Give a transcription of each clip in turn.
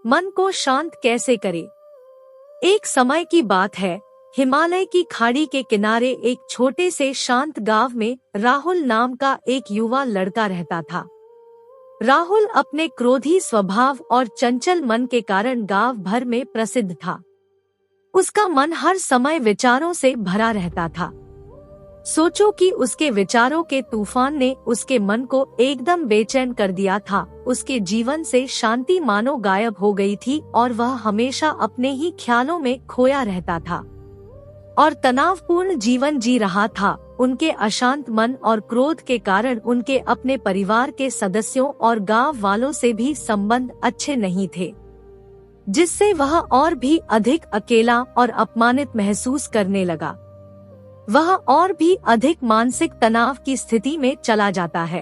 मन को शांत कैसे करें? एक समय की बात है, हिमालय की खाड़ी के किनारे एक छोटे से शांत गांव में राहुल नाम का एक युवा लड़का रहता था। राहुल अपने क्रोधी स्वभाव और चंचल मन के कारण गांव भर में प्रसिद्ध था। उसका मन हर समय विचारों से भरा रहता था। सोचो कि उसके विचारों के तूफान ने उसके मन को एकदम बेचैन कर दिया था। उसके जीवन से शांति मानो गायब हो गई थी और वह हमेशा अपने ही ख्यालों में खोया रहता था और तनावपूर्ण जीवन जी रहा था। उनके अशांत मन और क्रोध के कारण उनके अपने परिवार के सदस्यों और गांव वालों से भी संबंध अच्छे नहीं थे, जिससे वह और भी अधिक अकेला और अपमानित महसूस करने लगा। वह और भी अधिक मानसिक तनाव की स्थिति में चला जाता है।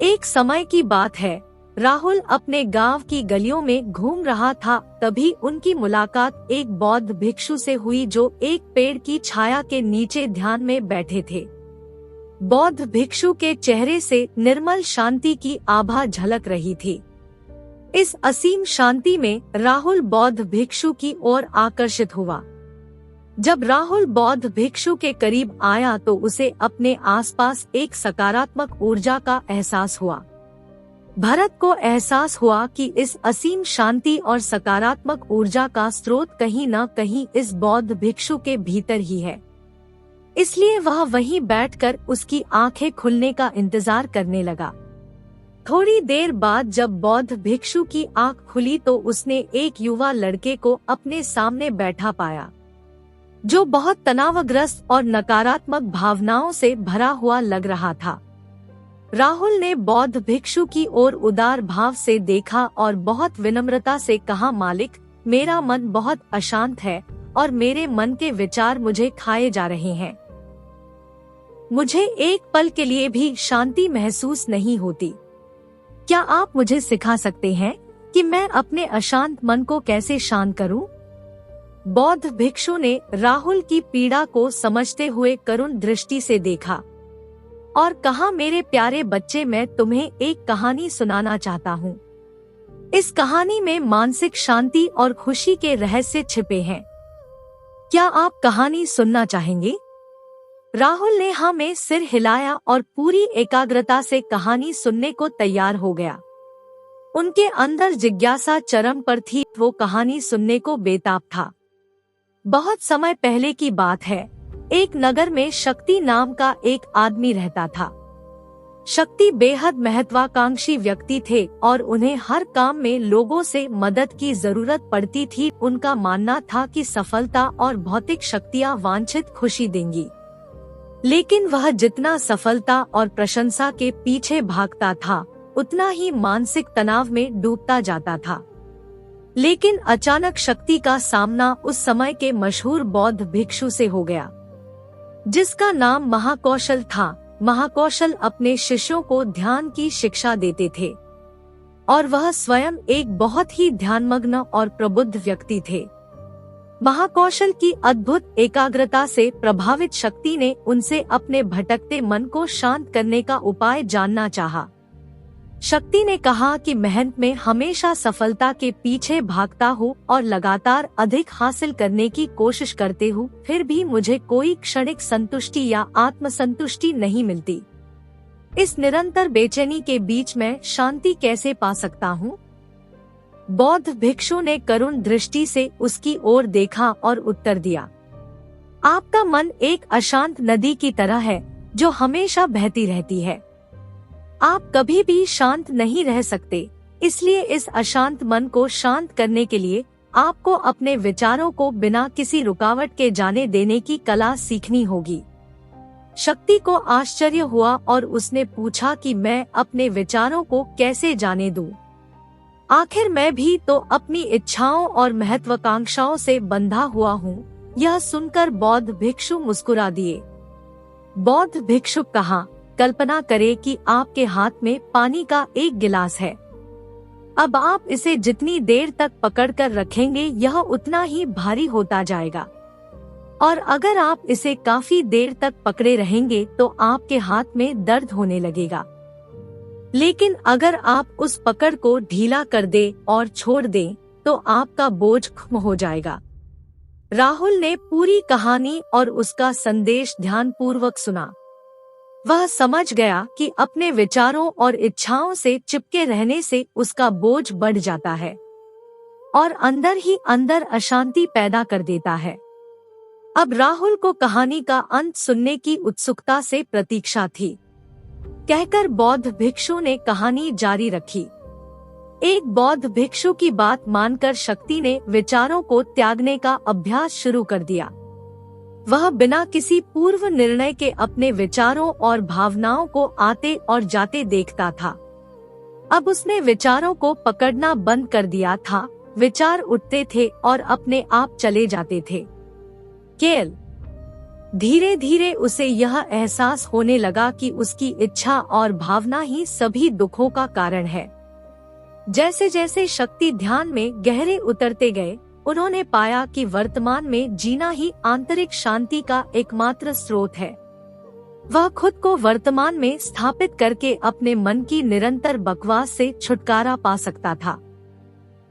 एक समय की बात है, राहुल अपने गांव की गलियों में घूम रहा था। तभी उनकी मुलाकात एक बौद्ध भिक्षु से हुई जो एक पेड़ की छाया के नीचे ध्यान में बैठे थे। बौद्ध भिक्षु के चेहरे से निर्मल शांति की आभा झलक रही थी। इस असीम शांति में राहुल बौद्ध भिक्षु की ओर आकर्षित हुआ। जब राहुल बौद्ध भिक्षु के करीब आया तो उसे अपने आसपास एक सकारात्मक ऊर्जा का एहसास हुआ। भरत को एहसास हुआ कि इस असीम शांति और सकारात्मक ऊर्जा का स्रोत कहीं न कहीं इस बौद्ध भिक्षु के भीतर ही है। इसलिए वह वहीं बैठकर उसकी आंखें खुलने का इंतजार करने लगा। थोड़ी देर बाद जब बौद्ध भिक्षु की आंख खुली तो उसने एक युवा लड़के को अपने सामने बैठा पाया, जो बहुत तनावग्रस्त और नकारात्मक भावनाओं से भरा हुआ लग रहा था। राहुल ने बौद्ध भिक्षु की ओर उदार भाव से देखा और बहुत विनम्रता से कहा, मालिक, मेरा मन बहुत अशांत है और मेरे मन के विचार मुझे खाए जा रहे हैं। मुझे एक पल के लिए भी शांति महसूस नहीं होती। क्या आप मुझे सिखा सकते हैं कि मैं अपने अशांत मन को कैसे शांत करूं? बौद्ध भिक्षु ने राहुल की पीड़ा को समझते हुए करुण दृष्टि से देखा और कहा, मेरे प्यारे बच्चे, मैं तुम्हें एक कहानी सुनाना चाहता हूँ। इस कहानी में मानसिक शांति और खुशी के रहस्य छिपे हैं। क्या आप कहानी सुनना चाहेंगे? राहुल ने हाँ में सिर हिलाया और पूरी एकाग्रता से कहानी सुनने को तैयार हो गया। उनके अंदर जिज्ञासा चरम पर थी। वो कहानी सुनने को बेताब था। बहुत समय पहले की बात है, एक नगर में शक्ति नाम का एक आदमी रहता था। शक्ति बेहद महत्वाकांक्षी व्यक्ति थे और उन्हें हर काम में लोगों से मदद की जरूरत पड़ती थी। उनका मानना था कि सफलता और भौतिक शक्तियाँ वांछित खुशी देंगी, लेकिन वह जितना सफलता और प्रशंसा के पीछे भागता था, उतना ही मानसिक तनाव में डूबता जाता था। लेकिन अचानक शक्ति का सामना उस समय के मशहूर बौद्ध भिक्षु से हो गया, जिसका नाम महाकौशल था। महाकौशल अपने शिष्यों को ध्यान की शिक्षा देते थे और वह स्वयं एक बहुत ही ध्यानमग्न और प्रबुद्ध व्यक्ति थे। महाकौशल की अद्भुत एकाग्रता से प्रभावित शक्ति ने उनसे अपने भटकते मन को शांत करने का उपाय जानना चाहा। शक्ति ने कहा कि मेहनत में हमेशा सफलता के पीछे भागता हूँ और लगातार अधिक हासिल करने की कोशिश करते हूँ, फिर भी मुझे कोई क्षणिक संतुष्टि या आत्मसंतुष्टि नहीं मिलती। इस निरंतर बेचैनी के बीच मैं शांति कैसे पा सकता हूँ? बौद्ध भिक्षु ने करुण दृष्टि से उसकी ओर देखा और उत्तर दिया, आपका मन एक अशांत नदी की तरह है जो हमेशा बहती रहती है। आप कभी भी शांत नहीं रह सकते। इसलिए इस अशांत मन को शांत करने के लिए आपको अपने विचारों को बिना किसी रुकावट के जाने देने की कला सीखनी होगी। शक्ति को आश्चर्य हुआ और उसने पूछा कि मैं अपने विचारों को कैसे जाने दूं? आखिर मैं भी तो अपनी इच्छाओं और महत्वाकांक्षाओं से बंधा हुआ हूँ। यह सुनकर बौद्ध भिक्षु मुस्कुरा दिए। बौद्ध भिक्षु कहा, कल्पना करें कि आपके हाथ में पानी का एक गिलास है। अब आप इसे जितनी देर तक पकड़कर रखेंगे यह उतना ही भारी होता जाएगा, और अगर आप इसे काफी देर तक पकड़े रहेंगे तो आपके हाथ में दर्द होने लगेगा। लेकिन अगर आप उस पकड़ को ढीला कर दे और छोड़ दें, तो आपका बोझ कम हो जाएगा। राहुल ने पूरी कहानी और उसका संदेश ध्यानपूर्वक सुना। वह समझ गया कि अपने विचारों और इच्छाओं से चिपके रहने से उसका बोझ बढ़ जाता है और अंदर ही अंदर अशांति पैदा कर देता है। अब राहुल को कहानी का अंत सुनने की उत्सुकता से प्रतीक्षा थी। कहकर बौद्ध भिक्षु ने कहानी जारी रखी। एक बौद्ध भिक्षु की बात मानकर शक्ति ने विचारों को त्यागने का अभ्यास शुरू कर दिया। वह बिना किसी पूर्व निर्णय के अपने विचारों और भावनाओं को आते और जाते देखता था। अब उसने विचारों को पकड़ना बंद कर दिया था। विचार उठते थे और अपने आप चले जाते थे। केवल धीरे धीरे उसे यह एहसास होने लगा कि उसकी इच्छा और भावना ही सभी दुखों का कारण है। जैसे जैसे शक्ति ध्यान में गहरे उतरते गए, उन्होंने पाया कि वर्तमान में जीना ही आंतरिक शांति का एकमात्र स्रोत है। वह खुद को वर्तमान में स्थापित करके अपने मन की निरंतर बकवास से छुटकारा पा सकता था।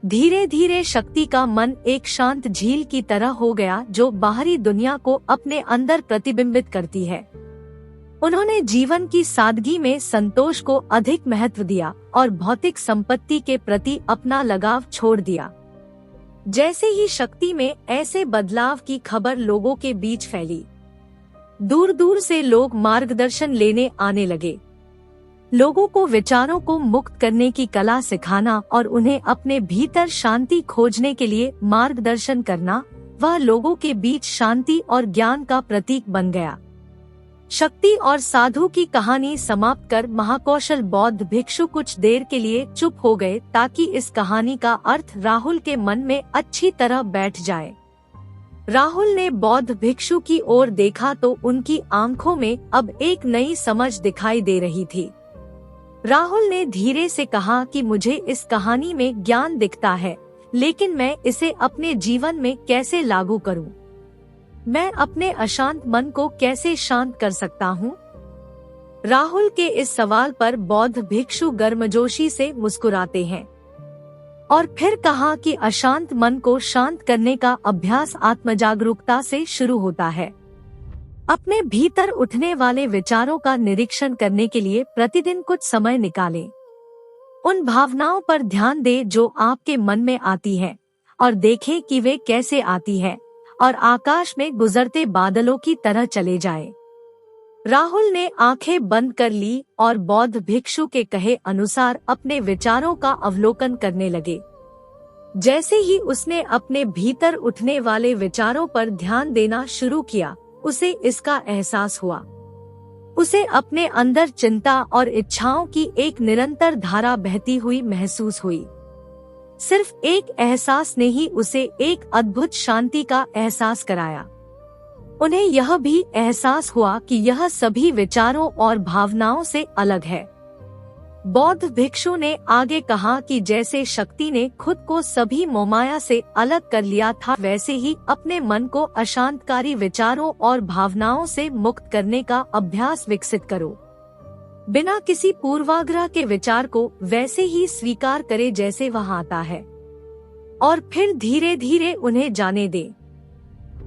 धीरे धीरे शक्ति का मन एक शांत झील की तरह हो गया, जो बाहरी दुनिया को अपने अंदर प्रतिबिंबित करती है। उन्होंने जीवन की सादगी में संतोष को अधिक महत्व दिया और भौतिक संपत्ति के प्रति अपना लगाव छोड़ दिया। जैसे ही शक्ति में ऐसे बदलाव की खबर लोगों के बीच फैली, दूर दूर से लोग मार्गदर्शन लेने आने लगे। लोगों को विचारों को मुक्त करने की कला सिखाना और उन्हें अपने भीतर शांति खोजने के लिए मार्गदर्शन करना, वह लोगों के बीच शांति और ज्ञान का प्रतीक बन गया। शक्ति और साधु की कहानी समाप्त कर महाकौशल बौद्ध भिक्षु कुछ देर के लिए चुप हो गए, ताकि इस कहानी का अर्थ राहुल के मन में अच्छी तरह बैठ जाए। राहुल ने बौद्ध भिक्षु की ओर देखा तो उनकी आंखों में अब एक नई समझ दिखाई दे रही थी। राहुल ने धीरे से कहा कि मुझे इस कहानी में ज्ञान दिखता है, लेकिन मैं इसे अपने जीवन में कैसे लागू करूं? मैं अपने अशांत मन को कैसे शांत कर सकता हूं? राहुल के इस सवाल पर बौद्ध भिक्षु गर्मजोशी से मुस्कुराते हैं और फिर कहा कि अशांत मन को शांत करने का अभ्यास आत्मजागरूकता से शुरू होता है। अपने भीतर उठने वाले विचारों का निरीक्षण करने के लिए प्रतिदिन कुछ समय निकालें। उन भावनाओं पर ध्यान दें जो आपके मन में आती हैं और देखें कि वे कैसे आती हैं और आकाश में गुजरते बादलों की तरह चले जाएं। राहुल ने आंखें बंद कर ली और बौद्ध भिक्षु के कहे अनुसार अपने विचारों का अवलोकन करने लगे। जैसे ही उसने अपने भीतर उठने वाले विचारों पर ध्यान देना शुरू किया, उसे इसका एहसास हुआ। उसे अपने अंदर चिंता और इच्छाओं की एक निरंतर धारा बहती हुई महसूस हुई। सिर्फ एक एहसास ने ही उसे एक अद्भुत शांति का एहसास कराया। उन्हें यह भी एहसास हुआ कि यह सभी विचारों और भावनाओं से अलग है। बौद्ध भिक्षु ने आगे कहा कि जैसे शक्ति ने खुद को सभी मोहमाया से अलग कर लिया था, वैसे ही अपने मन को अशांतकारी विचारों और भावनाओं से मुक्त करने का अभ्यास विकसित करो। बिना किसी पूर्वाग्रह के विचार को वैसे ही स्वीकार करे जैसे वह आता है और फिर धीरे धीरे उन्हें जाने दें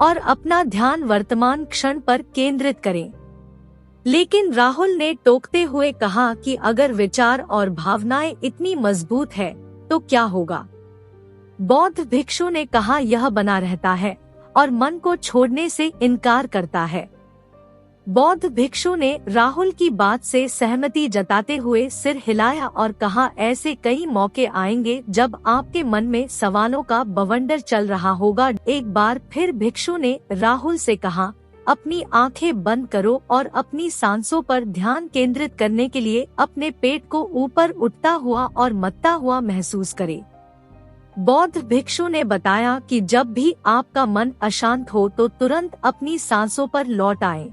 और अपना ध्यान वर्तमान क्षण पर केंद्रित करें। लेकिन राहुल ने टोकते हुए कहा कि अगर विचार और भावनाएं इतनी मजबूत है तो क्या होगा? बौद्ध भिक्षु ने कहा, यह बना रहता है और मन को छोड़ने से इनकार करता है। बौद्ध भिक्षु ने राहुल की बात से सहमति जताते हुए सिर हिलाया और कहा, ऐसे कई मौके आएंगे जब आपके मन में सवालों का बवंडर चल रहा होगा। एक बार फिर भिक्षु ने राहुल से कहा, अपनी आंखें बंद करो और अपनी सांसों पर ध्यान केंद्रित करने के लिए अपने पेट को ऊपर उठता हुआ और मत्ता हुआ महसूस करे। बौद्ध भिक्षु ने बताया कि जब भी आपका मन अशांत हो तो तुरंत अपनी सांसों पर लौट आए।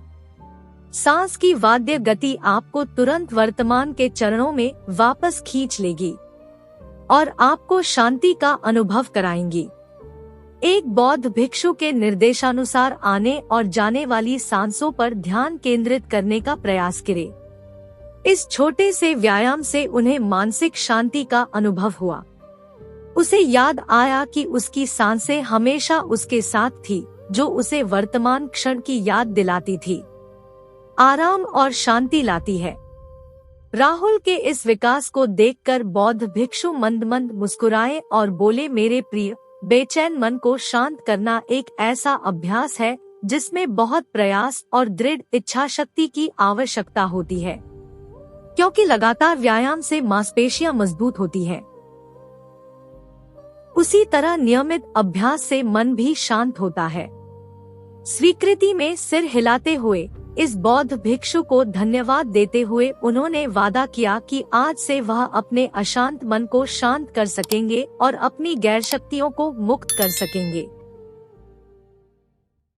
सांस की वाद्य गति आपको तुरंत वर्तमान के चरणों में वापस खींच लेगी और आपको शांति का अनुभव कराएंगी। एक बौद्ध भिक्षु के निर्देशानुसार आने और जाने वाली सांसों पर ध्यान केंद्रित करने का प्रयास करें। इस छोटे से व्यायाम से उन्हें मानसिक शांति का अनुभव हुआ। उसे याद आया कि उसकी सांसें हमेशा उसके साथ थी, जो उसे वर्तमान क्षण की याद दिलाती थी, आराम और शांति लाती है। राहुल के इस विकास को देखकर बौद्ध भिक्षु मंद मंद मुस्कुराए और बोले, मेरे प्रिय, बेचैन मन को शांत करना एक ऐसा अभ्यास है जिसमें बहुत प्रयास और दृढ़ इच्छा शक्ति की आवश्यकता होती है, क्योंकि लगातार व्यायाम से मांसपेशियां मजबूत होती हैं। उसी तरह नियमित अभ्यास से मन भी शांत होता है। स्वीकृति में सिर हिलाते हुए इस बौद्ध भिक्षु को धन्यवाद देते हुए उन्होंने वादा किया कि आज से वह अपने अशांत मन को शांत कर सकेंगे और अपनी गैर शक्तियों को मुक्त कर सकेंगे।